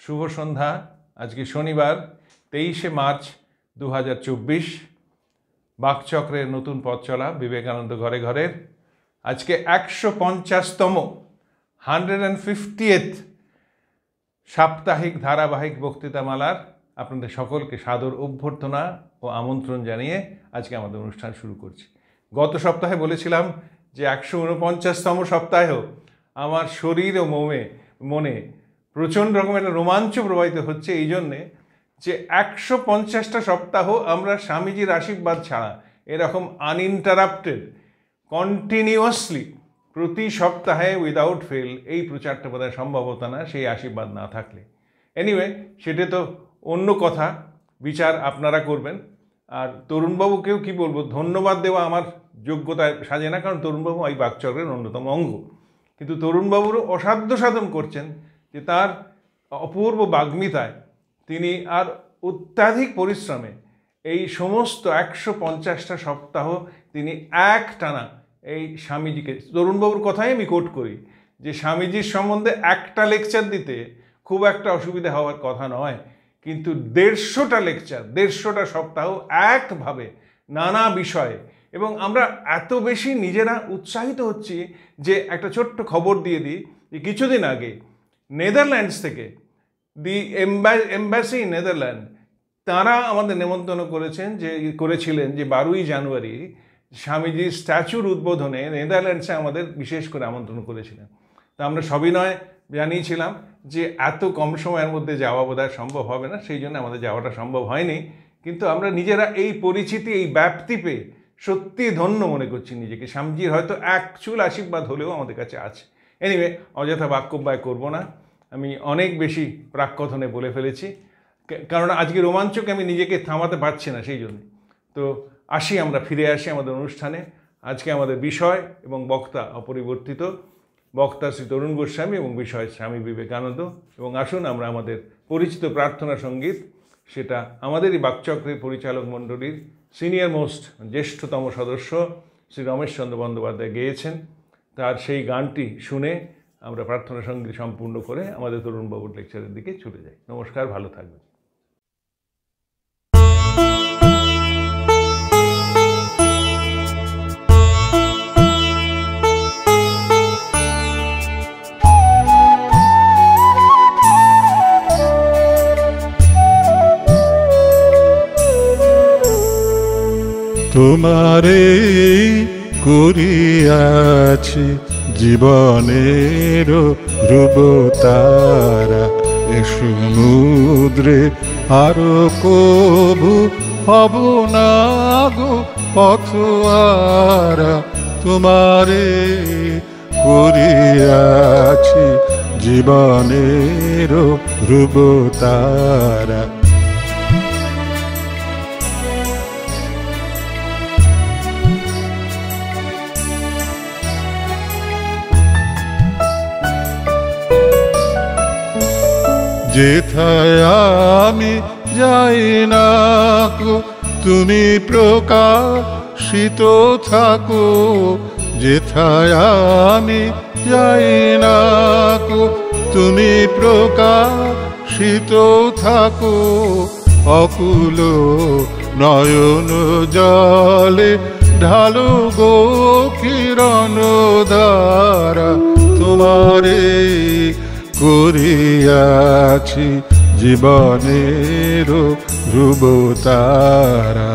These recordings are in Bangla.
শুভ সন্ধ্যা। আজকে শনিবার 23শে মার্চ 2024। বাকচক্রের নতুন পথ চলা বিবেকানন্দ ঘরে ঘরের আজকে 150তম 150th সাপ্তাহিক ধারাবাহিক বক্তৃতামালার আপনাদের সকলকে সাদর অভ্যর্থনা ও আমন্ত্রণ জানিয়ে আজকে আমাদের অনুষ্ঠান শুরু করছি। গত সপ্তাহে বলেছিলাম যে 149তম সপ্তাহেও আমার শরীর ও মনে প্রচণ্ড রকম একটা রোমাঞ্চ প্রবাহিত হচ্ছে, এই জন্যে যে 150টা সপ্তাহ আমরা স্বামীজির আশীর্বাদ ছাড়া এরকম আনইন্টারাপ্টেড কন্টিনিউয়াসলি প্রতি সপ্তাহে উইদাউট ফেল এই প্রচারটা বোধহয় সম্ভব হতো না সেই আশীর্বাদ না থাকলে। এনিওয়ে, সেটা তো অন্য কথা, বিচার আপনারা করবেন। আর তরুণবাবুকেও কি বলবো, ধন্যবাদ দেওয়া আমার যোগ্যতায় সাজে না, কারণ তরুণবাবু এই বাকচক্রের অন্যতম অঙ্গ। কিন্তু তরুণবাবুরও অসাধ্য সাধন করছেন যে তার অপূর্ব বাগ্মিতায় তিনি আর অত্যাধিক পরিশ্রমে এই সমস্ত 150টা সপ্তাহ তিনি একটানা এই স্বামীজিকে, তরুণবাবুর কথাই আমি কোট করি যে স্বামীজির সম্বন্ধে একটা লেকচার দিতে খুব একটা অসুবিধা হওয়ার কথা নয়, কিন্তু 150টা লেকচার 150টা সপ্তাহ একভাবে নানা বিষয়ে, এবং আমরা এত বেশি নিজেরা উৎসাহিত হচ্ছি যে একটা ছোট্ট খবর দিয়ে দিই যে কিছুদিন আগে নেদারল্যান্ডস থেকে দি এম্বাসি নেদারল্যান্ড তারা আমাদের নেমন্তন্ন করেছিলেন যে 12ই জানুয়ারি স্বামীজির স্ট্যাচুর উদ্বোধনে নেদারল্যান্ডসে আমাদের বিশেষ করে আমন্ত্রণ করেছিলেন। তা আমরা সবিনয় জানিয়েছিলাম যে এত কম সময়ের মধ্যে যাওয়া বোধহয় সম্ভব হবে না, সেই জন্য আমাদের যাওয়াটা সম্ভব হয়নি। কিন্তু আমরা নিজেরা এই পরিচিতি, এই ব্যাপ্তি পেয়ে সত্যি ধন্য মনে করছি নিজেকে। স্বামীজির হয়তো এক চুল আশীর্বাদ হলেও আমাদের কাছে আছে। এনিওয়ে, অযথা বাক্যব্যয় করব না, আমি অনেক বেশি প্রাক্কথনে বলে ফেলেছি, কারণ আজকে রোমাঞ্চকে আমি নিজেকে থামাতে পারছি না, সেই জন্য। তো আমরা ফিরে আসি আমাদের অনুষ্ঠানে। আজকে আমাদের বিষয় এবং বক্তা অপরিবর্তিত, বক্তা শ্রী তরুণ গোস্বামী এবং বিষয় স্বামী বিবেকানন্দ। এবং আসুন আমরা আমাদের পরিচিত প্রার্থনা সঙ্গীত, সেটা আমাদেরই বাকচক্রের পরিচালক মণ্ডলীর সিনিয়র মোস্ট জ্যেষ্ঠতম সদস্য শ্রী রমেশচন্দ্র বন্দ্যোপাধ্যায় গেয়েছেন, তার সেই গানটি শুনে আমরা প্রার্থনা সঙ্গীত সম্পূর্ণ করে আমাদের তরুণবাবুর লেকচারের দিকে চলে যাই। নমস্কার, ভালো থাকবেন। তোমারে করিয়াছি জীবনের ধ্রুবতারা, এ সমুদ্রে আরো কবু হব না গো পথহারা। তোমারে করিয়াছি জীবনের ধ্রুবতারা। যেথায় আমি যাই না গো তুমি প্রকাশিত থাকো, যেথায় আমি যাই না গো তুমি প্রকাশিত থাকো। অকুল নয়ন জলে ঢালো গো কিরণ ধারা। তোমারে করিয়াছি জীবনের ধ্রুবতারা।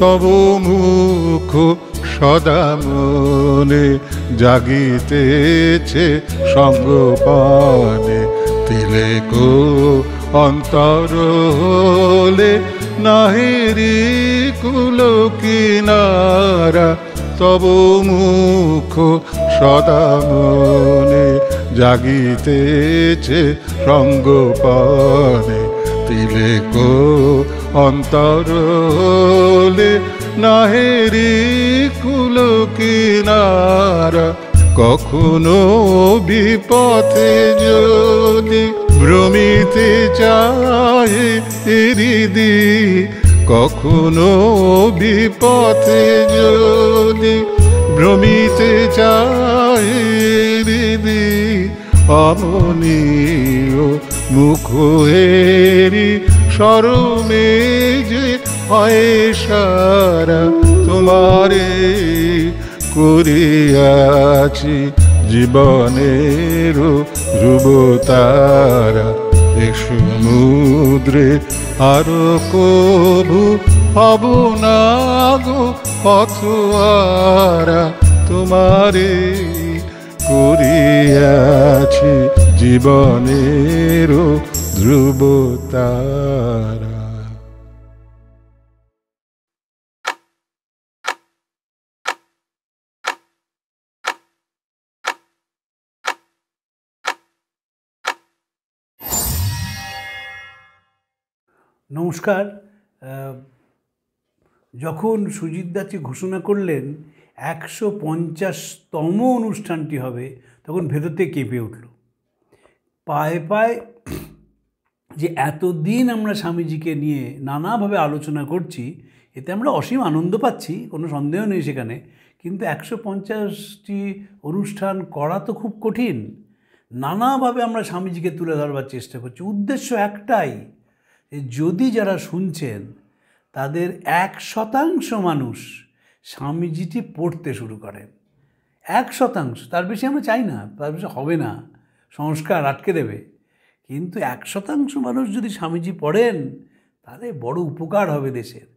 তব মুখ সদা মনে জাগিতেছে সঙ্গপানে, তিলেক অন্তর হলে নাহিরি কুল কিনারা। তব মুখ সদা মনে জাগিতেছে সঙ্গপানে, তিলেক অন্তর হলে নাহেরি কুল কিনারা। কখনো বিপথে যদি ভ্রমিতে চায় হৃদি, কখনো বিপথে যদি ভ্রমিতে চায় হৃদি, অমনীয় মুখ হেরি শরমে যে হয় সারা, তোমারে করিয়াছি জীবনের ধ্রুবতারা। এ সমুদ্রে আরো কভু হব না গো পথহারা, তোমারে করিয়াছি জীবনের ধ্রুবতারা। নমস্কার। যখন সুজিত দাকে ঘোষণা করলেন 150তম অনুষ্ঠানটি হবে, তখন ভেতর থেকে কেঁপে উঠল। পায়ে পায়ে যে এতদিন আমরা স্বামীজিকে নিয়ে নানাভাবে আলোচনা করছি, এতে আমরা অসীম আনন্দ পাচ্ছি, কোনো সন্দেহ নেই সেখানে। কিন্তু 150টি অনুষ্ঠান করা তো খুব কঠিন। নানাভাবে আমরা স্বামীজিকে তুলে ধরবার চেষ্টা করছি। উদ্দেশ্য একটাই, যদি যারা শুনছেন তাদের 1% মানুষ স্বামীজিটি পড়তে শুরু করেন। 1%, তার বেশি আমরা চাই না, তার বেশি হবে না, সংস্কার আটকে দেবে। কিন্তু 1% মানুষ যদি স্বামীজি পড়েন, তাহলে বড় উপকার হবে দেশের।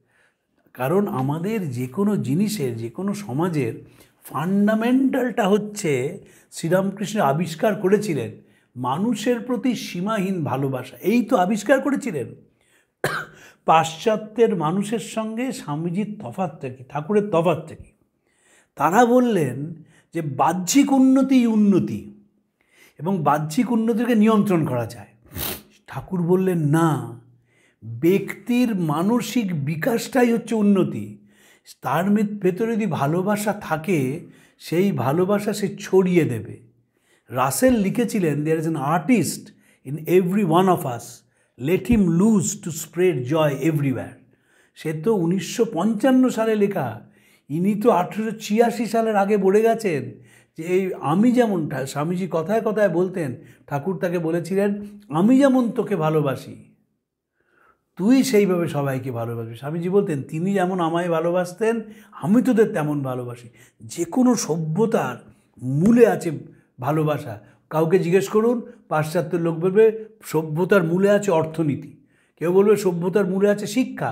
কারণ আমাদের যে কোনো জিনিসের, যে কোনো সমাজের ফান্ডামেন্টালটা হচ্ছে, শ্রীরামকৃষ্ণ আবিষ্কার করেছিলেন মানুষের প্রতি সীমাহীন ভালোবাসা। এই তো আবিষ্কার করেছিলেন। পাশ্চাত্যের মানুষের সঙ্গে স্বামীজির তফাৎটা কি, ঠাকুরের তফাৎটা কি? তারা বললেন যে বাহ্যিক উন্নতি এবং বাহ্যিক উন্নতিকে নিয়ন্ত্রণ করা যায়। ঠাকুর বললেন না, ব্যক্তির মানসিক বিকাশটাই হচ্ছে উন্নতি। তার ভেতরে যদি ভালোবাসা থাকে, সেই ভালোবাসা সে ছড়িয়ে দেবে। রাসেল লিখেছিলেন, there is an artist in every one of us, let him loose to spread joy everywhere. সে তো 1955 সালে লেখা। ইনি তো 1886 সালের আগে বলে গেছেন যে এই আমি যেমন, স্বামীজি কথায় কথায় বলতেন, ঠাকুর তাকে বলেছিলেন, আমি যেমন তোকে ভালোবাসি তুই সেইভাবে সবাইকে ভালোবাসবি। স্বামীজি বলতেন, তিনি যেমন আমায় ভালোবাসতেন, আমি তোদের তেমন ভালোবাসি। যে কোনো সভ্যতার মূলে আছে ভালোবাসা। কাউকে জিজ্ঞেস করুন, পাশ্চাত্যের লোক বলবে সভ্যতার মূলে আছে অর্থনীতি, কেউ বলবে সভ্যতার মূলে আছে শিক্ষা।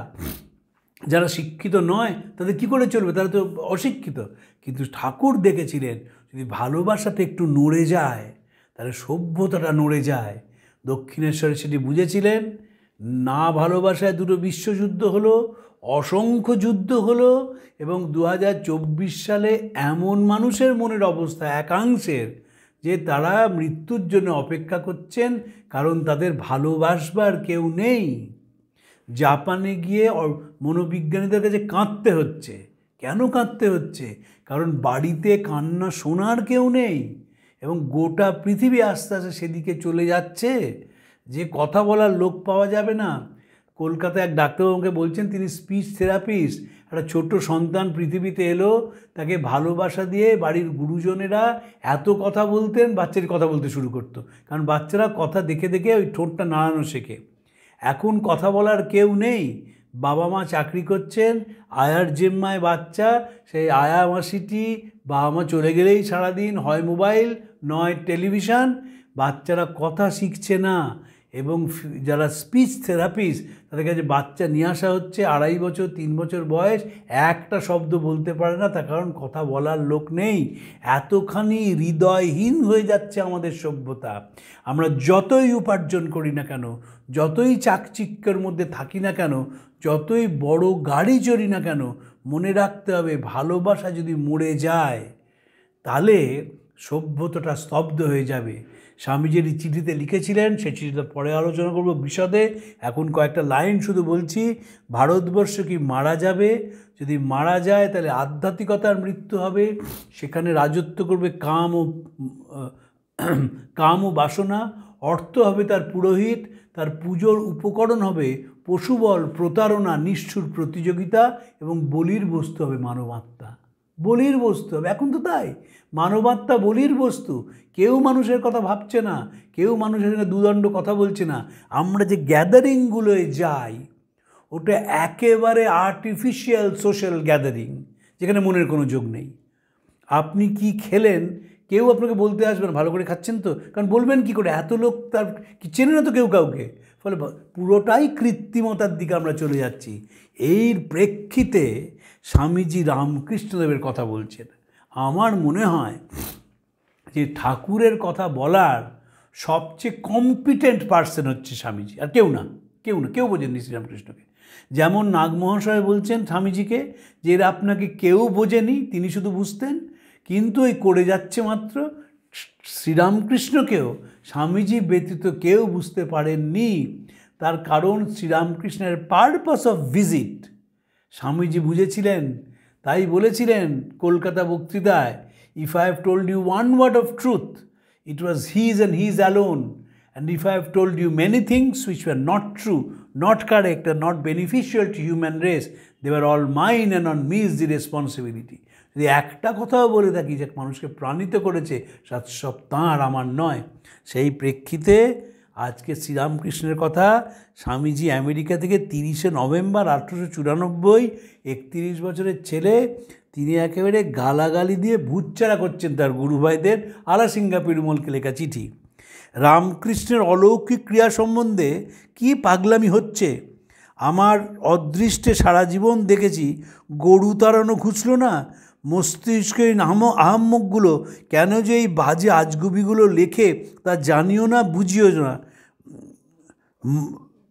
যারা শিক্ষিত নয় তাদের কি করে চলবে, তারা তো অশিক্ষিত। কিন্তু ঠাকুর দেখেছিলেন, যদি ভালোবাসাটা একটু নড়ে যায়, তাহলে সভ্যতাটা নড়ে যায়। দক্ষিণেশ্বরে সেটি বুঝেছিলেন। না ভালোবাসায় দুটো বিশ্বযুদ্ধ হলো, অসংখ্য যুদ্ধ হলো, এবং 2024 সালে এমন মানুষের মনের অবস্থা একাংশের যে তারা মৃত্যুর জন্য অপেক্ষা করছেন, কারণ তাদের ভালোবাসবার কেউ নেই। জাপানে গিয়ে মনোবিজ্ঞানীদের কাছে কাঁদতে হচ্ছে। কেন কাঁদতে হচ্ছে? কারণ বাড়িতে কান্না শোনার কেউ নেই, এবং গোটা পৃথিবী আস্তে আস্তে সেদিকে চলে যাচ্ছে যে কথা বলার লোক পাওয়া যাবে না। কলকাতায় এক ডাক্তারবাবুকে বলছেন, তিনি স্পিচ থেরাপিস্ট। একটা ছোট সন্তান পৃথিবীতে এলো, তাকে ভালোবাসা দিয়ে বাড়ির গুরুজনেরা এত কথা বলতেন, বাচ্চার কথা বলতে শুরু করতো। কারণ বাচ্চারা কথা দেখে দেখে ওই ঠোঁটটা নাড়ানো শেখে। এখন কথা বলার কেউ নেই। বাবা মা চাকরি করছেন, আয়ার জিম্মায় বাচ্চা, সেই আয়া মাসিটি বাবা মা চলে গেলেই সারাদিন হয় মোবাইল নয় টেলিভিশন। বাচ্চারা কথা শিখছে না, এবং যারা স্পিচ থেরাপিস্ট তাদের কাছে বাচ্চা নিয়ে আসা হচ্ছে 2.5 বছর 3 বছর বয়স, একটা শব্দ বলতে পারে না, তার কারণ কথা বলার লোক নেই। এতখানি হৃদয়হীন হয়ে যাচ্ছে আমাদের সভ্যতা। আমরা যতই উপার্জন করি না কেন, যতই চাকচিক্যের মধ্যে থাকি না কেন, যতই বড় গাড়ি চড়ি না কেন, মনে রাখতে হবে ভালোবাসা যদি মরে যায় তাহলে সভ্যতাটা স্তব্ধ হয়ে যাবে। স্বামীজির এই চিঠিতে লিখেছিলেন, সেই চিঠিটা পরে আলোচনা করব বিশদে। এখন কয়েকটা লাইন শুধু বলছি। ভারতবর্ষ কি মারা যাবে? যদি মারা যায় তাহলে আধ্যাত্মিকতার মৃত্যু হবে, সেখানে রাজত্ব করবে কাম ও বাসনা, অর্থ হবে তার পুরোহিত, তার পুজোর উপকরণ হবে পশুবল, প্রতারণা, নিষ্ঠুর প্রতিযোগিতা, এবং বলির বস্তু হবে মানবাত্মা। বলির বস্তু হবে, এখন তো তাই, মানবাত্মা বলির বস্তু। কেউ মানুষের কথা ভাবছে না, কেউ মানুষের সঙ্গে দুদণ্ড কথা বলছে না। আমরা যে গ্যাদারিংগুলোয় যাই ওটা একেবারে আর্টিফিশিয়াল সোশ্যাল গ্যাদারিং, যেখানে মনের কোনো যোগ নেই। আপনি কি খেলেন কেউ আপনাকে বলতে আসবে না ভালো করে খাচ্ছেন তো, কারণ বলবেন কি করে, এত লোক তার কি চেনে না তো কেউ কাউকে। ফলে পুরোটাই কৃত্রিমতার দিকে আমরা চলে যাচ্ছি। এর প্রেক্ষিতে স্বামীজি রামকৃষ্ণদেবের কথা বলছেন। আমার মনে হয় যে ঠাকুরের কথা বলার সবচেয়ে কম্পিটেন্ট পার্সন হচ্ছে স্বামীজি, আর কেউ না। কেউ বোঝেননি শ্রীরামকৃষ্ণকে। যেমন নাগমহাশয় বলছেন স্বামীজিকে যে এরা আপনাকে কেউ বোঝেনি, তিনি শুধু বুঝতেন, কিন্তু এই করে যাচ্ছে মাত্র। শ্রীরামকৃষ্ণকেও স্বামীজি ব্যতীত কেউ বুঝতে পারেননি। তার কারণ শ্রীরামকৃষ্ণের পারপাস অফ ভিজিট স্বামীজি বুঝেছিলেন। তাই বলেছিলেন কলকাতা বক্তৃতায়, if I have told you one word of truth, it was his and his alone, and if I have told you many things which were not true, not correct, and not beneficial to human race, they were all mine, and on me is the responsibility. যদি একটা কথাও বলে থাকি যে মানুষকে প্রাণিত করেছে, সব তাঁর, আমার নয়। সেই প্রেক্ষিতে আজকে শ্রীরামকৃষ্ণের কথা স্বামীজি আমেরিকা থেকে 30শে নভেম্বর 1894, 31 বছরের ছেলে, তিনি একেবারে গালাগালি দিয়ে ভূতচারা করছেন তার গুরুভাইদের, আলাসিঙ্গা পেরুমলকে লেখা চিঠি। রামকৃষ্ণের অলৌকিক ক্রিয়া সম্বন্ধে কি পাগলামি হচ্ছে। আমার অদৃষ্টে সারা জীবন দেখেছি, গরু তাড়ানো ঘুচল না, মস্তিষ্কের আহাম্মকগুলো কেন যে এই বাজে আজগুবিগুলো লেখে তা জানিও না, বুঝিও না।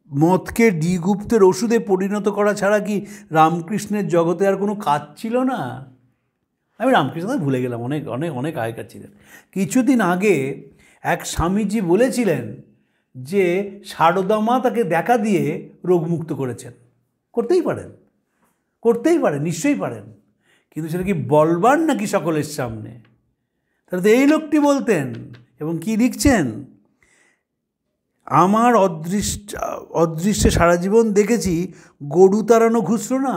মদকে ডি-গুপ্তের ওষুধে পরিণত করা ছাড়া কি রামকৃষ্ণের জগতে আর কোনো কাজ ছিল না? আমি রামকৃষ্ণ ভুলে গেলাম, অনেক অনেক অনেক আগেকার ছিলেন। কিছুদিন আগে এক স্বামীজি বলেছিলেন যে সারদা মা তাকে দেখা দিয়ে রোগমুক্ত করেছেন। করতেই পারেন, নিশ্চয়ই পারেন, কিন্তু সেটা কি বলবার নাকি সকলের সামনে? তাহলে তো এই লোকটি বলতেন। এবং কি লিখছেন, আমার অদৃষ্টে সারা জীবন দেখেছি, গরু তাড়ানো ঘুষল না,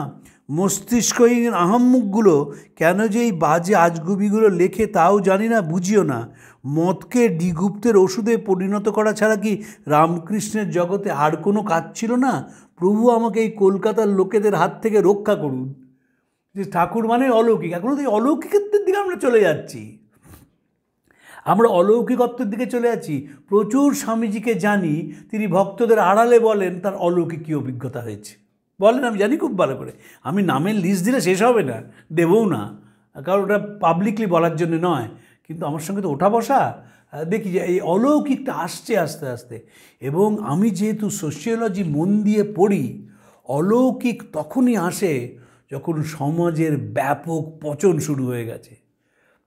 মস্তিষ্কহীন আহাম্মুকগুলো কেন যে এই বাজে আজগুবিগুলো লেখে তাও জানি না, বুঝিও না। মদকে ডি-গুপ্তের ওষুধে পরিণত করা ছাড়া কি রামকৃষ্ণের জগতে আর কোনো কাজ ছিল না? প্রভু আমাকে এই কলকাতার লোকেদের হাত থেকে রক্ষা করুন। যে ঠাকুর মানে অলৌকিক, এখনও তো এই অলৌকিকত্বের দিকে আমরা চলে যাচ্ছি। আমরা অলৌকিকত্বের দিকে চলে যাচ্ছি। প্রচুর স্বামীজিকে জানি তিনি ভক্তদের আড়ালে বলেন তার অলৌকিক কী অভিজ্ঞতা হয়েছে, বলেন, আমি জানি খুব ভালো করে। আমি নামের লিস্ট দিলে শেষ হবে না, দেবও না, কারণ ওটা পাবলিকলি বলার জন্য নয়। কিন্তু আমার সঙ্গে তো ওঠা বসা দেখি যে এই অলৌকিকটা আসছে আস্তে আস্তে। এবং আমি যেহেতু সোশিওলজি মন দিয়ে পড়ি, অলৌকিক তখনই আসে যখন সমাজের ব্যাপক পচন শুরু হয়ে গেছে।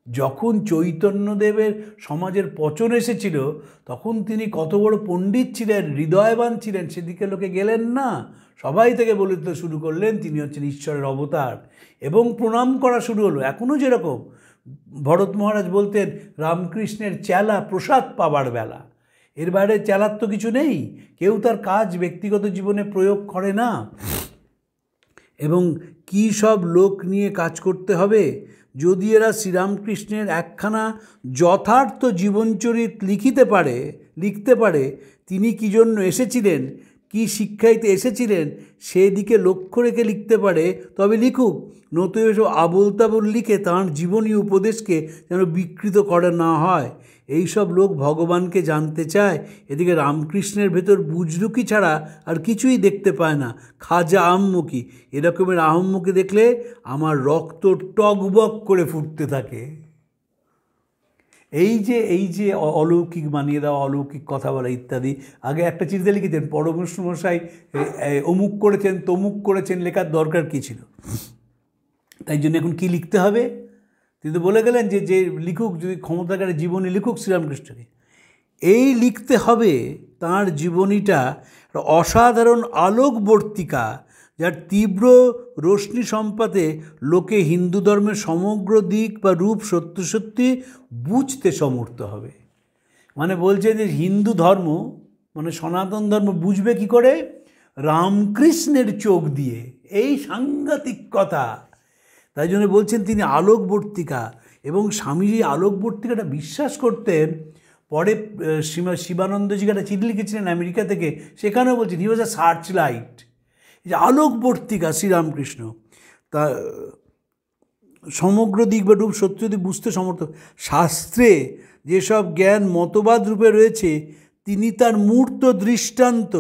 যখন চৈতন্যদেবের সমাজের পচন এসেছিল তখন তিনি কত বড় পণ্ডিত ছিলেন, হৃদয়বান ছিলেন, সেদিকে লোকে গেলেন না। সবাই থেকে বলতে শুরু করলেন তিনি হচ্ছেন ঈশ্বরের অবতার, এবং প্রণাম করা শুরু হলো। এখনও যেরকম ভরত মহারাজ বলতেন, রামকৃষ্ণের চেলা প্রসাদ পাবার বেলা। এর বাইরে চেলার তো কিছু নেই, কেউ তার কাজ ব্যক্তিগত জীবনে প্রয়োগ করে না। এবং কী সব লোক নিয়ে কাজ করতে হবে, যদি এরা শ্রীরামকৃষ্ণের একখানা যথার্থ জীবনচরিত লিখতে পারে, তিনি কী জন্য এসেছিলেন, কী শিক্ষাইতে এসেছিলেন, সেদিকে লক্ষ্য রেখে লিখতে পারে, তবে লিখুক। নতুন এসব আবোল তাবোল লিখে তাঁর জীবনী উপদেশকে যেন বিকৃত করা না হয়। এই সব লোক ভগবানকে জানতে চায়, এদিকে রামকৃষ্ণের ভেতর বুজরুকি ছাড়া আর কিছুই দেখতে পায় না, খাজা আহম্মকি। এরকমের আহম্মকি দেখলে আমার রক্ত টকবক করে ফুটতে থাকে। এই যে অলৌকিক বানিয়ে দেওয়া, অলৌকিক কথা বলা ইত্যাদি। আগে একটা চিঠিতে লিখেছেন, পরমেশ্বর মশাই অমুক করেছেন, তমুক করেছেন, লেখার দরকার কী ছিল? তাই জন্য এখন কি লিখতে হবে? তিনি তো বলে গেলেন যে লিখুক, যদি ক্ষমতাকারী জীবনী লিখুক শ্রীরামকৃষ্ণকে। এই লিখতে হবে তাঁর জীবনীটা অসাধারণ আলোকবর্তিকা, যার তীব্র রশ্মি সম্পাতে লোকে হিন্দু ধর্মের সমগ্র দিক বা রূপ সত্যি সত্যি বুঝতে সমর্থ হবে। মানে বলছে যে হিন্দু ধর্ম মানে সনাতন ধর্ম বুঝবে কি করে? রামকৃষ্ণের চোখ দিয়ে। এই সাংঘাতিক কথা। তাই জন্য বলছেন তিনি আলোকবর্তিকা, এবং স্বামীজি আলোকবর্তিকাটা বিশ্বাস করতেন। পরে শিবানন্দজিকে একটা চিঠি লিখেছিলেন আমেরিকা থেকে, সেখানেও বলছেন হি ওয়াজ আ সার্চ লাইট। যে আলোকবর্তিকা শ্রীরামকৃষ্ণ, তা সমগ্র দিক বা রূপ সত্যি যদি বুঝতে সমর্থ। শাস্ত্রে যেসব জ্ঞান মতবাদ রূপে রয়েছে তিনি তার মূর্ত দৃষ্টান্ত।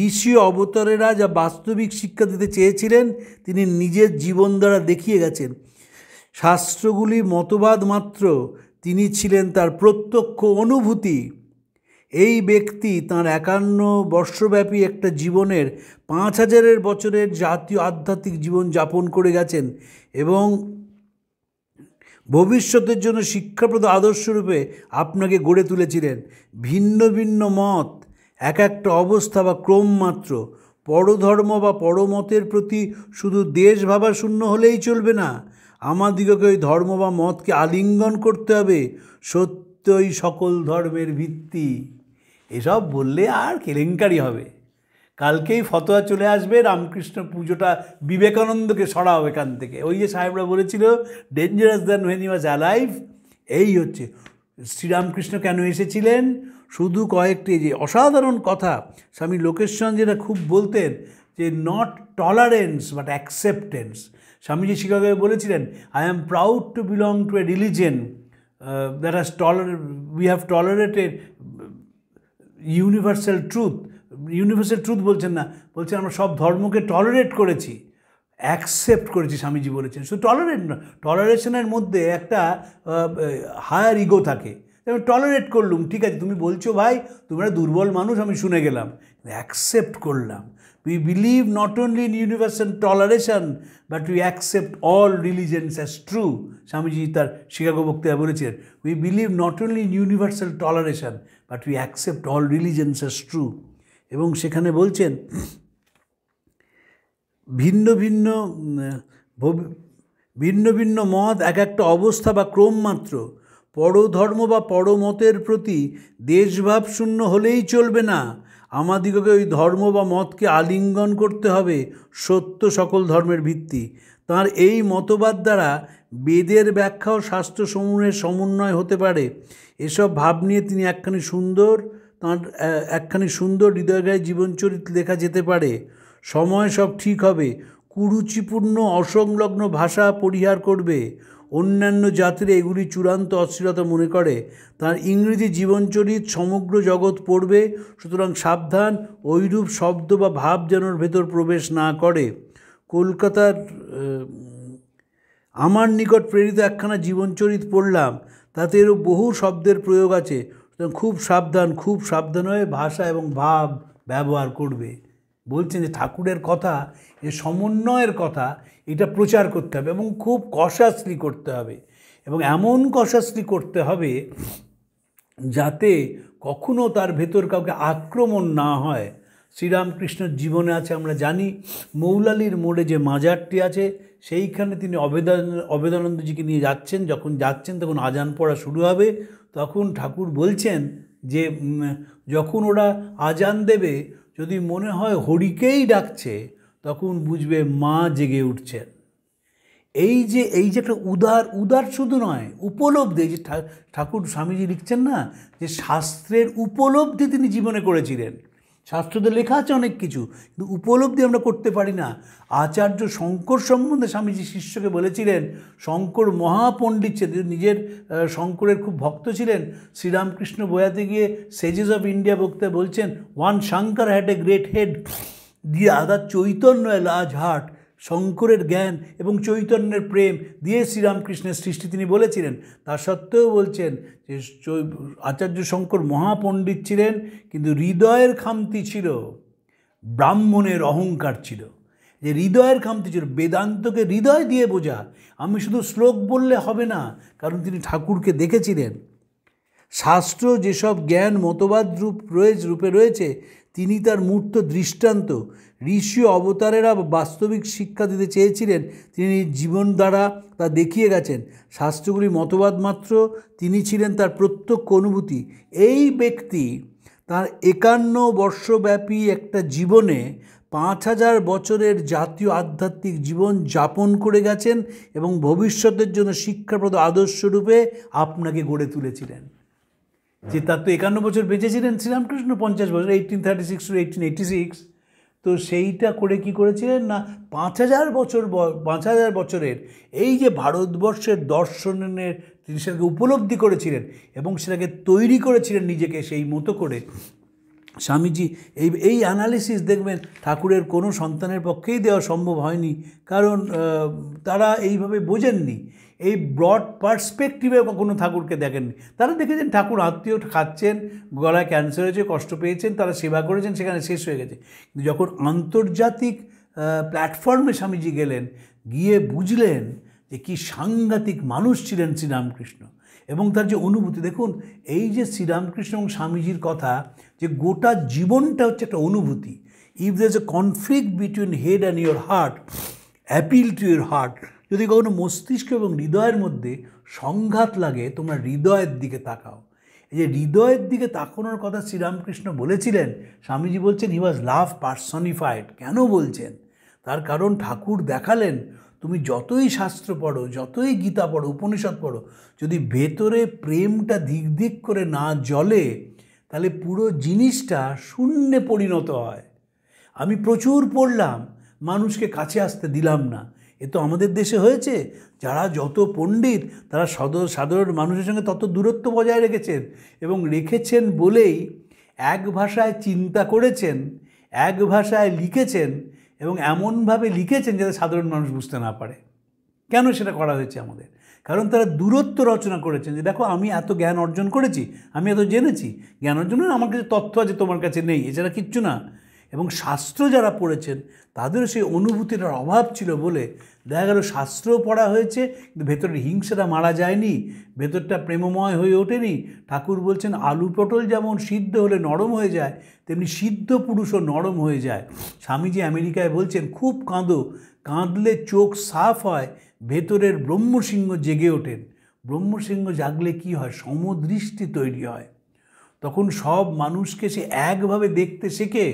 ঋষি অবতারেরা যা বাস্তবিক শিক্ষা দিতে চেয়েছিলেন তিনি নিজের জীবন দ্বারা দেখিয়ে গেছেন। শাস্ত্রগুলি মতবাদ মাত্র, তিনি ছিলেন তার প্রত্যক্ষ অনুভূতি। এই ব্যক্তি তাঁর 51 বর্ষব্যাপী একটা জীবনের 5000 বছরের জাতীয় আধ্যাত্মিক জীবন যাপন করে গেছেন এবং ভবিষ্যতের জন্য শিক্ষাপ্রদ আদর্শরূপে আপনাকে গড়ে তুলেছিলেন। ভিন্ন ভিন্ন মত এক একটা অবস্থা বা ক্রম মাত্র। পরধর্ম বা পরমতের প্রতি শুধু দেশ ভাবা শূন্য হলেই চলবে না, আমাদিগকে ওই ধর্ম বা মতকে আলিঙ্গন করতে হবে। সত্যই সকল ধর্মের ভিত্তি। এসব বললে আর কেলেঙ্কারি হবে। কালকেই ফতোয়া চলে আসবে, রামকৃষ্ণ পুজোটা বিবেকানন্দকে সরাও এখান থেকে। ওই যে সাহেবরা বলেছিল dangerous than when he was alive. এই হচ্ছে শ্রীরামকৃষ্ণ কেন এসেছিলেন। শুধু কয়েকটি যে অসাধারণ কথা স্বামী লোকেশ্বর যেটা খুব বলতেন, যে not tolerance but acceptance. Swamiji শিকাগোয় বলেছিলেন, I am proud to belong to a religion that has we have tolerated universal truth. Universal truth বলছেন না, বলছেন আমরা সব ধর্মকে টলারেট করেছি, অ্যাকসেপ্ট করেছি। স্বামীজি বলেছেন শুধু টলারেট না, টলারেশনের মধ্যে একটা হায়ার ইগো থাকে। আমি টলারেট করলুম, ঠিক আছে তুমি বলছো ভাই তুমি একটা দুর্বল মানুষ, আমি শুনে গেলাম, অ্যাকসেপ্ট করলাম। We believe not only in universal toleration but we accept all religions as true. Swamiji তার শিকাগো বক্তৃতায় বলেছিলেন, we believe not only in universal toleration but we accept all religions as true. এবং সেখানে বলছেন ভিন্ন ভিন্ন ভিন্ন ভিন্ন মত এক একটা অবস্থা বা ক্রম মাত্র। পরধর্ম বা পরমতের প্রতি দেশভাব শূন্য হলেই চলবে না, আমাদিগকে ওই ধর্ম বা মতকে আলিঙ্গন করতে হবে। সত্য সকল ধর্মের ভিত্তি। তার এই মতবাদ দ্বারা বেদের ব্যাখ্যা ও শাস্ত্রসমূহের সমন্বয় হতে পারে। এসব ভাব নিয়ে তিনি একখানি সুন্দর হৃদয়গ্রাহী জীবনচরিত লেখা যেতে পারে। সময় সব ঠিক হবে। কুরুচিপূর্ণ অসংলগ্ন ভাষা পরিহার করবে। অন্যান্য জাতিরা এগুলি চূড়ান্ত অশ্লীলতা মনে করে। তার ইংরেজি জীবনচরিত সমগ্র জগৎ পড়বে, সুতরাং সাবধান ওইরূপ শব্দ বা ভাব যেন ভেতর প্রবেশ না করে। কলকাতার আমার নিকট প্রেরিত একখানা জীবনচরিত পড়লাম, তাতে এরও বহু শব্দের প্রয়োগ আছে। খুব সাবধান হয়ে ভাষা এবং ভাব ব্যবহার করবে। বলছেন যে ঠাকুরের কথা, যে সমন্বয়ের কথা, এটা প্রচার করতে হবে এবং খুব কশাসলি করতে হবে, এবং এমন কশাসলি করতে হবে যাতে কখনো তার ভেতর কাউকে আক্রমণ না হয়। শ্রীরামকৃষ্ণের জীবনে আছে আমরা জানি, মৌলালির মোড়ে যে মাজারটি আছে সেইখানে তিনি অবেদানন্দজিকে নিয়ে যাচ্ছেন। যখন যাচ্ছেন তখন আজান পড়া শুরু হবে। তখন ঠাকুর বলছেন যে যখন ওরা আজান দেবে যদি মনে হয় হরিকেই ডাকছে, তখন বুঝবে মা জেগে উঠছেন। এই যে একটা উদার শুধু নয়, উপলব্ধি। যে ঠাকুর স্বামীজি লিখছেন না যে শাস্ত্রের উপলব্ধি তিনি জীবনে করেছিলেন। শাস্ত্রতে লেখা আছে অনেক কিছু, কিন্তু উপলব্ধি আমরা করতে পারি না। আচার্য শঙ্কর সম্বন্ধে স্বামীজি শিষ্যকে বলেছিলেন, শঙ্কর মহাপণ্ডিত ছিলেন, নিজের শঙ্করের খুব ভক্ত ছিলেন। শ্রীরামকৃষ্ণ বয়াতে গিয়ে সেজেস অফ ইন্ডিয়া বক্তৃতায় বলছেন, one Shankar had a great head, the other Chaitanya a large heart. শঙ্করের জ্ঞান এবং চৈতন্যের প্রেম দিয়ে শ্রীরামকৃষ্ণের সৃষ্টি তিনি বলেছিলেন। তা সত্ত্বেও বলছেন যে আচার্য শঙ্কর মহাপণ্ডিত ছিলেন, কিন্তু হৃদয়ের খামতি ছিল, ব্রাহ্মণের অহংকার ছিল। যে হৃদয়ের খামতি ছিল, বেদান্তকে হৃদয় দিয়ে বোঝা। আমি শুধু শ্লোক বললে হবে না, কারণ তিনি ঠাকুরকে দেখেছিলেন। শাস্ত্র যেসব জ্ঞান মতবাদ রূপে রয়েছে তিনি তার মূর্ত দৃষ্টান্ত। ঋষি অবতারেরা বাস্তবিক শিক্ষা দিতে চেয়েছিলেন, তিনি জীবন দ্বারা তা দেখিয়ে গেছেন। শাস্ত্রগুলি মতবাদ মাত্র, তিনি ছিলেন তার প্রত্যক্ষ অনুভূতি। এই ব্যক্তি তার 51 বর্ষব্যাপী একটা জীবনে 5000 বছরের জাতীয় আধ্যাত্মিক জীবন যাপন করে গেছেন এবং ভবিষ্যতের জন্য শিক্ষাপ্রদ আদর্শরূপে আপনাকে গড়ে তুলেছিলেন। যে তার তো 51 বছর বেঁচেছিলেন শ্রীরামকৃষ্ণ, 50 বছর, 1836 to 1886। তো সেইটা করে কি করেছিলেন না, 5000 বছরের এই যে ভারতবর্ষের দর্শনের তিনি সেটাকে উপলব্ধি করেছিলেন এবং সেটাকে তৈরি করেছিলেন নিজেকে সেই মতো করে। স্বামীজি এই অ্যানালিসিস দেখবেন ঠাকুরের কোনো সন্তানের পক্ষেই দেওয়া সম্ভব হয়নি, কারণ তারা এইভাবে বোঝেননি, এই ব্রড পার্সপেক্টিভে কখনো ঠাকুরকে দেখেননি। তারা দেখেছেন ঠাকুর আত্মীয় খাচ্ছেন, গলায় ক্যান্সার হয়েছে, কষ্ট পেয়েছেন, তারা সেবা করেছেন, সেখানে শেষ হয়ে গেছে। কিন্তু যখন আন্তর্জাতিক প্ল্যাটফর্মে স্বামীজি গেলেন, গিয়ে বুঝলেন যে কি সাংঘাতিক মানুষ ছিলেন শ্রীরামকৃষ্ণ এবং তার যে অনুভূতি। দেখুন এই যে শ্রীরামকৃষ্ণ এবং স্বামীজির কথা, যে গোটা জীবনটা হচ্ছে একটা অনুভূতি। If there is a conflict between head and your heart, appeal to your heart. যদি কখনো মস্তিষ্ক এবং হৃদয়ের মধ্যে সংঘাত লাগে, তোমরা হৃদয়ের দিকে তাকাও। এই যে হৃদয়ের দিকে তাকানোর কথা শ্রীরামকৃষ্ণ বলেছিলেন, স্বামীজি বলছেন হি ওয়াজ লাভ পার্সনিফাইড। কেন বলছেন? তার কারণ ঠাকুর দেখালেন তুমি যতই শাস্ত্র পড়ো, যতই গীতা পড়ো, উপনিষদ পড়ো, যদি ভেতরে প্রেমটা দিক দিক করে না জ্বলে, তাহলে পুরো জিনিসটা শূন্যে পরিণত হয়। আমি প্রচুর পড়লাম, মানুষকে কাছে আসতে দিলাম না। এ তো আমাদের দেশে হয়েছে। যারা যত পণ্ডিত, তারা সাধারণ মানুষের সঙ্গে তত দূরত্ব বজায় রেখেছেন এবং রেখেছেন বলেই এক ভাষায় চিন্তা করেছেন, এক ভাষায় লিখেছেন এবং এমনভাবে লিখেছেন যাতে সাধারণ মানুষ বুঝতে না পারে। কেন সেটা করা হয়েছে আমাদের? কারণ তারা দূরত্ব রচনা করেছেন, যে দেখো আমি এত জ্ঞান অর্জন করেছি, আমি এত জেনেছি। জ্ঞান অর্জনের আমার কাছে তথ্য আছে, তোমার কাছে নেই, এছাড়া কিচ্ছু না। এবং শাস্ত্র যারা পড়েছেন তাদেরও সেই অনুভূতিটার অভাব ছিল বলে দেখা গেল শাস্ত্রও পড়া হয়েছে, কিন্তু ভেতরের হিংসাটা মারা যায়নি, ভেতরটা প্রেমময় হয়ে ওঠেনি। ঠাকুর বলছেন আলু পটল যেমন সিদ্ধ হলে নরম হয়ে যায়, তেমনি সিদ্ধ পুরুষও নরম হয়ে যায়। স্বামীজি আমেরিকায় বলছেন খুব কাঁদো, কাঁদলে চোখ সাফ হয়, ভেতরের ব্রহ্মসিংহ জেগে ওঠেন। ব্রহ্মসিংহ জাগলে কি হয়? সমদৃষ্টি তৈরি হয়। তখন সব মানুষকে সে একভাবে দেখতে শেখে,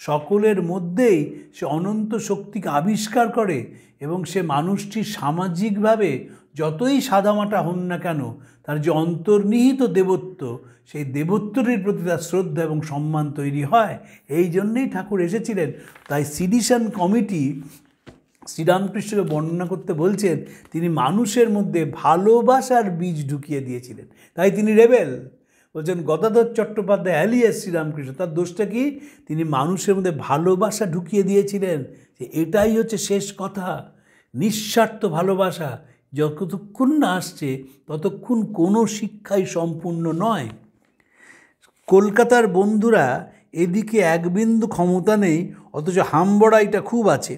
সকলের মধ্যেই সে অনন্ত শক্তিকে আবিষ্কার করে এবং সে মানুষটি সামাজিকভাবে যতই সাদামাটা হন না কেন, তার যে অন্তর্নিহিত দেবত্ব, সেই দেবত্বের প্রতি তার শ্রদ্ধা এবং সম্মান তৈরি হয়। এই জন্যেই ঠাকুর এসেছিলেন। তাই সিডিশন কমিটি শ্রীরামকৃষ্ণকে বর্ণনা করতে বলছেন তিনি মানুষের মধ্যে ভালোবাসার বীজ ঢুকিয়ে দিয়েছিলেন, তাই তিনি রেবেল। বলছেন গদাধর চট্টোপাধ্যায় অ্যালিয়াস শ্রীরামকৃষ্ণ, তার দোষটা কি? তিনি মানুষের মধ্যে ভালোবাসা ঢুকিয়ে দিয়েছিলেন, যে এটাই হচ্ছে শেষ কথা, নিঃস্বার্থ ভালোবাসা। যতক্ষণ না আসছে ততক্ষণ কোনো শিক্ষাই সম্পূর্ণ নয়। কলকাতার বন্ধুরা এদিকে এক বিন্দু ক্ষমতা নেই, অথচ হামবড়াইটা খুব আছে।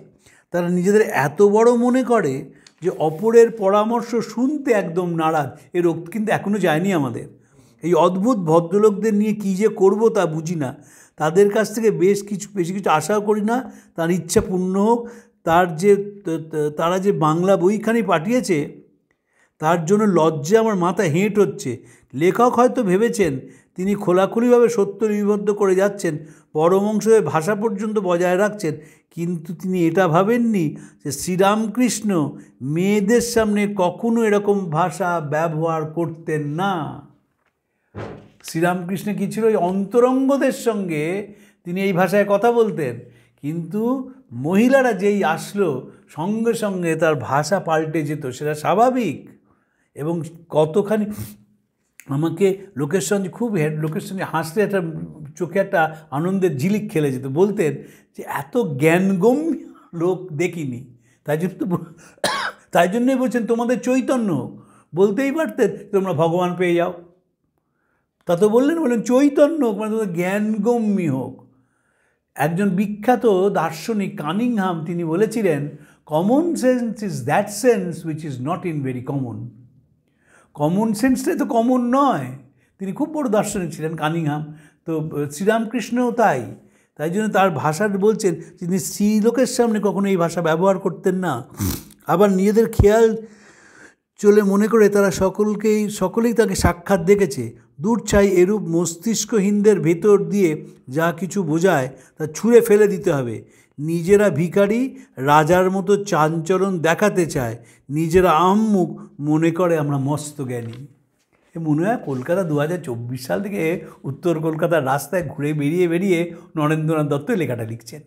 তারা নিজেদের এত বড় মনে করে যে অপরের পরামর্শ শুনতে একদম নারাজ। এর রোগ কিন্তু এখনও যায়নি আমাদের। এই অদ্ভুত ভদ্রলোকদের নিয়ে কী যে করব তা বুঝি না। তাদের কাছ থেকে বেশি কিছু আশাও করি না। তার ইচ্ছা পূর্ণ হোক। তারা যে বাংলা বইখানি পাঠিয়েছে তার জন্য লজ্জা আমার মাথা হেঁট হচ্ছে। লেখক হয়তো ভেবেছেন তিনি খোলাখুলিভাবে সত্য লিপিবদ্ধ করে যাচ্ছেন, পরমংশের ভাষা পর্যন্ত বজায় রাখছেন, কিন্তু তিনি এটা ভাবেননি যে শ্রীরামকৃষ্ণ মেয়েদের সামনে কখনো এরকম ভাষা ব্যবহার করতেন না। শ্রীরামকৃষ্ণ কী ছিল? ওই অন্তরঙ্গদের সঙ্গে তিনি এই ভাষায় কথা বলতেন, কিন্তু মহিলারা যেই আসলো সঙ্গে সঙ্গে তার ভাষা পাল্টে যেত, সেটা স্বাভাবিক। এবং কতখানি আমাকে লোকের সঙ্গে লোকের সঙ্গে হাসলে একটা চোখে একটা আনন্দের ঝিলিক খেলে যেত। বলতেন যে এত জ্ঞানগম্য লোক দেখিনি, তাই জন্যই বলছেন তোমাদের চৈতন্য হোক। বলতেই পারতেন তোমরা ভগবান পেয়ে যাও, তা তো বললেন চৈতন্য হোক, মানে তোমাদের জ্ঞানগম্য হোক। একজন বিখ্যাত দার্শনিক কানিংহাম তিনি বলেছিলেন common sense is that sense which is not in very common. Common সেন্সটাই তো কমন নয়, তিনি খুব বড় দার্শনিক ছিলেন, কানিংহাম। তো শ্রীরামকৃষ্ণও তাই। তাই জন্য তার ভাষাটা বলছেন, তিনি স্ত্রীলোকের সামনে কখনো এই ভাষা ব্যবহার করতেন না। আবার নিজেদের খেয়াল চলে মনে করে তারা সকলেই তাকে সাক্ষাৎ দেখেছে। দূর চাই এরূপ মস্তিষ্কহীনদের ভেতর দিয়ে যা কিছু বোঝায় তা ছুঁড়ে ফেলে দিতে হবে। নিজেরা ভিখারি, রাজার মতো চাঞ্চরণ দেখাতে চায়, নিজেরা আহম্মুক মনে করে আমরা মস্ত জ্ঞানী। এ মনে হয় কলকাতা 2024 সাল থেকে উত্তর কলকাতার রাস্তায় ঘুরে বেরিয়ে নরেন্দ্রনাথ দত্ত লেখাটা লিখছেন।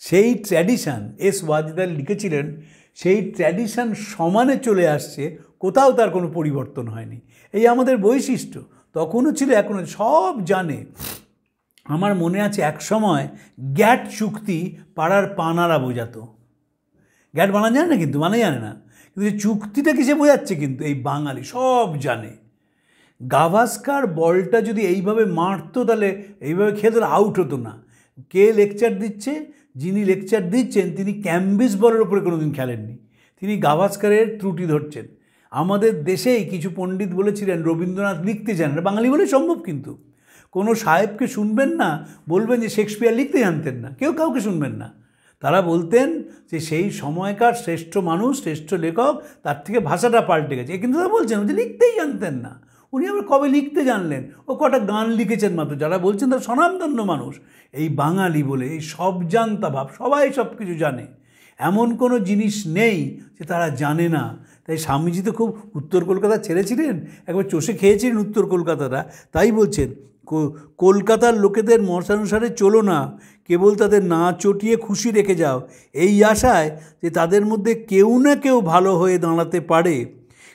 সেই ট্র্যাডিশান এস ওয়াজিদার লিখেছিলেন, সেই ট্র্যাডিশান সমানে চলে আসছে, কোথাও তার কোনো পরিবর্তন হয়নি। এই আমাদের বৈশিষ্ট্য, তখনও ছিল, এখনও সব জানে। আমার মনে আছে এক সময় গ্যাট চুক্তি পাড়ার পানারা বোঝাতো। গ্যাট বানানো জানে না, কিন্তু জানে না, কিন্তু এই চুক্তিটা কিসে বোঝাচ্ছে কিন্তু এই বাঙালি সব জানে। গাভাস্কার বলটা যদি এইভাবে মারতো, তাহলে এইভাবে খেলে তাহলে আউট হতো না। কে লেকচার দিচ্ছে? যিনি লেকচার দিচ্ছেন তিনি ক্যাম্বিস বলের ওপরে কোনো দিন খেলেননি, তিনি গাভাস্কারের ত্রুটি ধরছেন। আমাদের দেশেই কিছু পণ্ডিত বলেছিলেন রবীন্দ্রনাথ লিখতে জানেন না, বাঙালি বলে সম্ভব, কিন্তু কোনো সাহেবকে শুনবেন না বলবেন যে শেক্সপিয়ার লিখতে জানতেন না, কেউ কাউকে শুনবেন না। তারা বলতেন যে সেই সময়কার শ্রেষ্ঠ মানুষ, শ্রেষ্ঠ লেখক, তার থেকে ভাষাটা পাল্টে গেছে। কিন্তু তারা বলছেন যে লিখতেই জানতেন না। উনি আবার কবে লিখতে জানলেন? ও কটা গান লিখেছেন মাত্র। যারা বলছেন তারা স্বনামধন্য মানুষ। এই বাঙালি বলে এই সব জানতা ভাব, সবাই সব কিছু জানে, এমন কোনো জিনিস নেই যে তারা জানে না। তাই স্বামীজি তো খুব উত্তর কলকাতা ছেড়েছিলেন, একবার চষে খেয়েছিলেন উত্তর কলকাতাটা। তাই বলছেন, কলকাতার লোকেদের মতানুসারে চলো না, কেবল তাদের না চটিয়ে খুশি রেখে যাও, এই আশায় যে তাদের মধ্যে কেউ না কেউ ভালো হয়ে দাঁড়াতে পারে।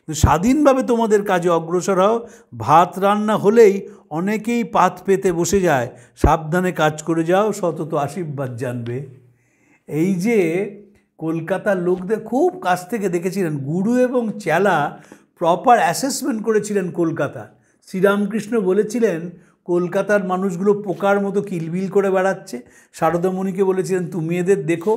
স্বাধীনভাবে তোমাদের কাজে অগ্রসর হও। ভাত রান্না হলেই অনেকেই পাত পেতে বসে যায়, সাবধানে কাজ করে যাও, সতত আশীর্বাদ জানবে। এই যে কলকাতার লোকদের খুব কাছ থেকে দেখেছিলেন, গুরু এবং চেলা প্রপার অ্যাসেসমেন্ট করেছিলেন কলকাতা। শ্রীরামকৃষ্ণ বলেছিলেন কলকাতার মানুষগুলো পোকার মতো কিলবিল করে বেড়াচ্ছে। শারদামণিকে বলেছিলেন তুমি এদের দেখো।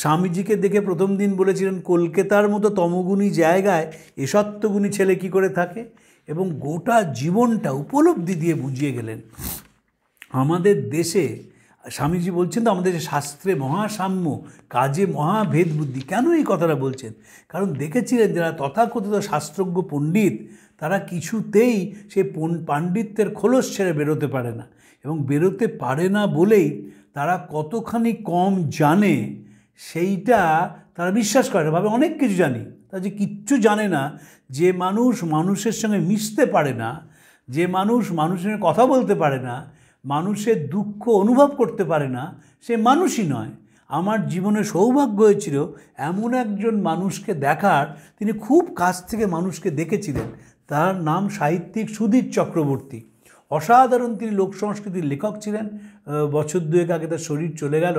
স্বামীজিকে দেখে প্রথম দিন বলেছিলেন কলকাতার মতো তমগুণী জায়গায় এ সত্যগুণী ছেলে কী করে থাকে, এবং গোটা জীবনটা উপলব্ধি দিয়ে বুঝিয়ে গেলেন। আমাদের দেশে স্বামীজি বলছেন তো আমাদের শাস্ত্রে মহাসাম্য, কাজে মহাভেদ বুদ্ধি। কেন এই কথাটা বলছেন? কারণ দেখেছিলেন যারা তথাকথিত শাস্ত্রজ্ঞ পণ্ডিত, তারা কিছুতেই সে পাণ্ডিত্যের খোলস ছেড়ে বেরোতে পারে না, এবং বেরোতে পারে না বলেই তারা কতখানি কম জানে সেইটা তারা বিশ্বাস করে না, ভাবে অনেক কিছু জানি। তারা যে কিচ্ছু জানে না, যে মানুষ মানুষের সঙ্গে মিশতে পারে না, যে মানুষ মানুষের সঙ্গে কথা বলতে পারে না, মানুষের দুঃখ অনুভব করতে পারে না, সে মানুষই নয়। আমার জীবনে সৌভাগ্য হয়েছিল এমন একজন মানুষকে দেখার, তিনি খুব কাছ থেকে মানুষকে দেখেছিলেন। তার নাম সাহিত্যিক সুধীর চক্রবর্তী। অসাধারণ তিনি লোক সংস্কৃতির লেখক ছিলেন। বছর দুয়েক আগে তার শরীর চলে গেল,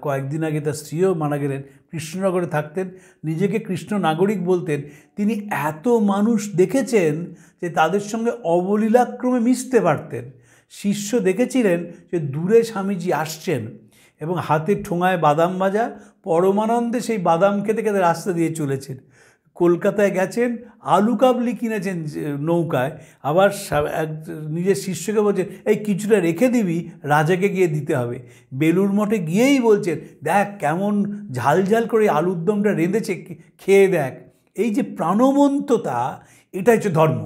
কয়েকদিন আগে তার স্ত্রীও মারা গেলেন। কৃষ্ণনগরে থাকতেন, নিজেকে কৃষ্ণ নাগরিক বলতেন। তিনি এত মানুষ দেখেছেন যে তাদের সঙ্গে অবলীলাক্রমে মিশতে পারতেন। শিষ্য দেখেছিলেন যে দূরে স্বামীজি আসছেন এবং হাতের ঠোঙায় বাদাম ভাজা, পরমানন্দে সেই বাদাম খেতে খেতে রাস্তা দিয়ে চলেছেন। কলকাতায় গেছেন, আলু কাবলি কিনেছেন নৌকায়, আবার নিজের শিষ্যকে বলছেন এই কিছুটা রেখে দিবি, রাজাকে গিয়ে দিতে হবে। বেলুড় মঠে গিয়েই বলছেন দেখ কেমন ঝাল ঝাল করে আলুর দমটা রেঁধেছে, খেয়ে দেখ। এই যে প্রাণবন্ততা, এটা হচ্ছে ধর্ম।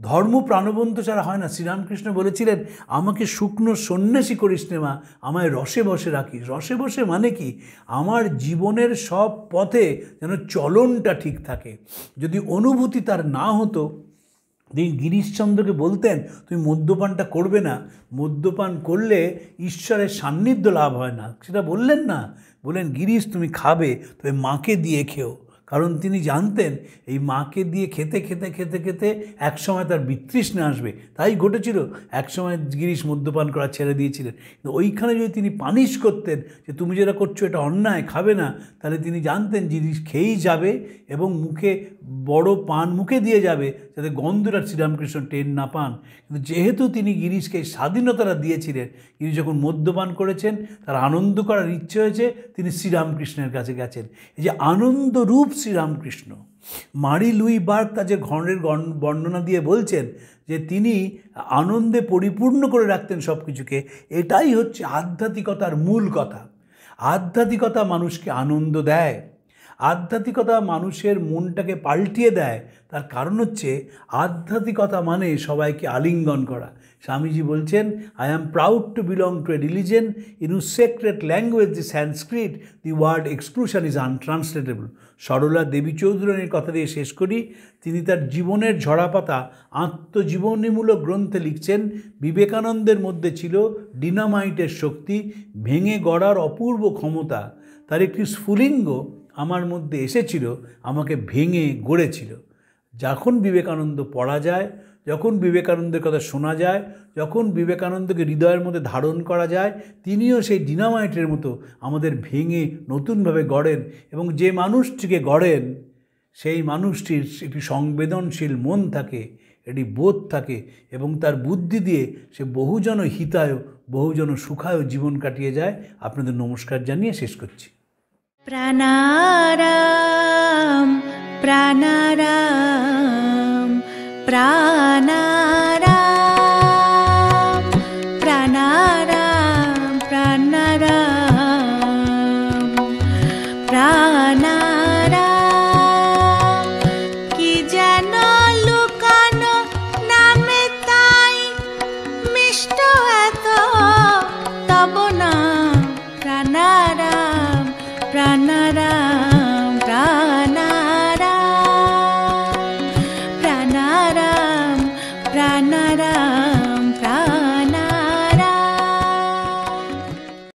ধর্ম প্রাণবন্ত ছাড়া হয় না। শ্রীরামকৃষ্ণ বলেছিলেন আমাকে শুকনো সন্ন্যাসী করিস নে মা, আমায় রসে বসে রাখিস। রসে বসে মানে কি? আমার জীবনের সব পথে যেন চলনটা ঠিক থাকে। যদি অনুভূতি তার না হতো, তিনি গিরিশচন্দ্রকে বলতেন তুমি মদ্যপানটা করবে না, মদ্যপান করলে ঈশ্বরের সান্নিধ্য লাভ হয় না। সেটা বললেন না, বললেন গিরিশ তুমি খাবে, তবে মাকে দিয়ে খেও। কারণ তিনি জানতেন এই মাকে দিয়ে খেতে খেতে খেতে খেতে একসময় তার বিতৃষ্ণা আসবে। তাই ঘটেছিল, একসময় গিরিশ মদ্যপান করা ছেড়ে দিয়েছিলেন। কিন্তু ওইখানে যদি তিনি পানিশ করতেন যে তুমি যেটা করছো এটা অন্যায়, খাবে না, তাহলে তিনি জানতেন গিরিশ খেয়েই যাবে এবং মুখে বড় পান মুখে দিয়ে যাবে যাতে গন্ধটা শ্রীরামকৃষ্ণ টের না পান। কিন্তু যেহেতু তিনি গিরিশকে স্বাধীনতাটা দিয়েছিলেন, তিনি যখন মদ্যপান করেছেন তার আনন্দ করার ইচ্ছে হয়েছে, তিনি শ্রীরামকৃষ্ণের কাছে গেছেন। এই যে আনন্দরূপ শ্রীরামকৃষ্ণ। মারি লুই বার্গ তাদের ঘরের বর্ণনা দিয়ে বলছেন যে তিনি আনন্দে পরিপূর্ণ করে রাখতেন সব কিছুকে। এটাই হচ্ছে আধ্যাত্মিকতার মূল কথা। আধ্যাত্মিকতা মানুষকে আনন্দ দেয়, আধ্যাত্মিকতা মানুষের মনটাকে পাল্টিয়ে দেয়। তার কারণ হচ্ছে আধ্যাত্মিকতা মানে সবাইকে আলিঙ্গন করা। স্বামীজি বলছেন, I am proud to belong to a religion in whose sacred language the Sanskrit the word exclusion is untranslatable. Sarala Devi চৌধুরানীর কথা দিয়ে শেষ করি। তিনি তার জীবনের ঝরাপাতা আত্মজীবনীমূলক গ্রন্থে লিখছেন, বিবেকানন্দের মধ্যে ছিল ডিনামাইটের শক্তি, ভেঙে গড়ার অপূর্ব ক্ষমতা। তার একটি স্ফুলিঙ্গ আমার মধ্যে এসেছিল, আমাকে ভেঙে গড়েছিল। যখন বিবেকানন্দ পড়া যায়, যখন বিবেকানন্দের কথা শোনা যায়, যখন বিবেকানন্দকে হৃদয়ের মধ্যে ধারণ করা যায়, তিনিও সেই ডিনামাইটের মতো আমাদের ভেঙে নতুনভাবে গড়েন। এবং যে মানুষটিকে গড়েন সেই মানুষটির একটি সংবেদনশীল মন থাকে, একটি বোধ থাকে, এবং তার বুদ্ধি দিয়ে সে বহুজন হিতায় বহুজন সুখায় জীবন কাটিয়ে যায়। আপনাদের নমস্কার জানিয়ে শেষ করছি। প্রাণারাম প্রাণারাম প্রাণারাম প্রাণারাম প্রাণারাম প্রাণারাম। কি যেন লুকানো নামে তাই মিষ্ট এত তব নাম প্রাণারাম প্রাণারাম।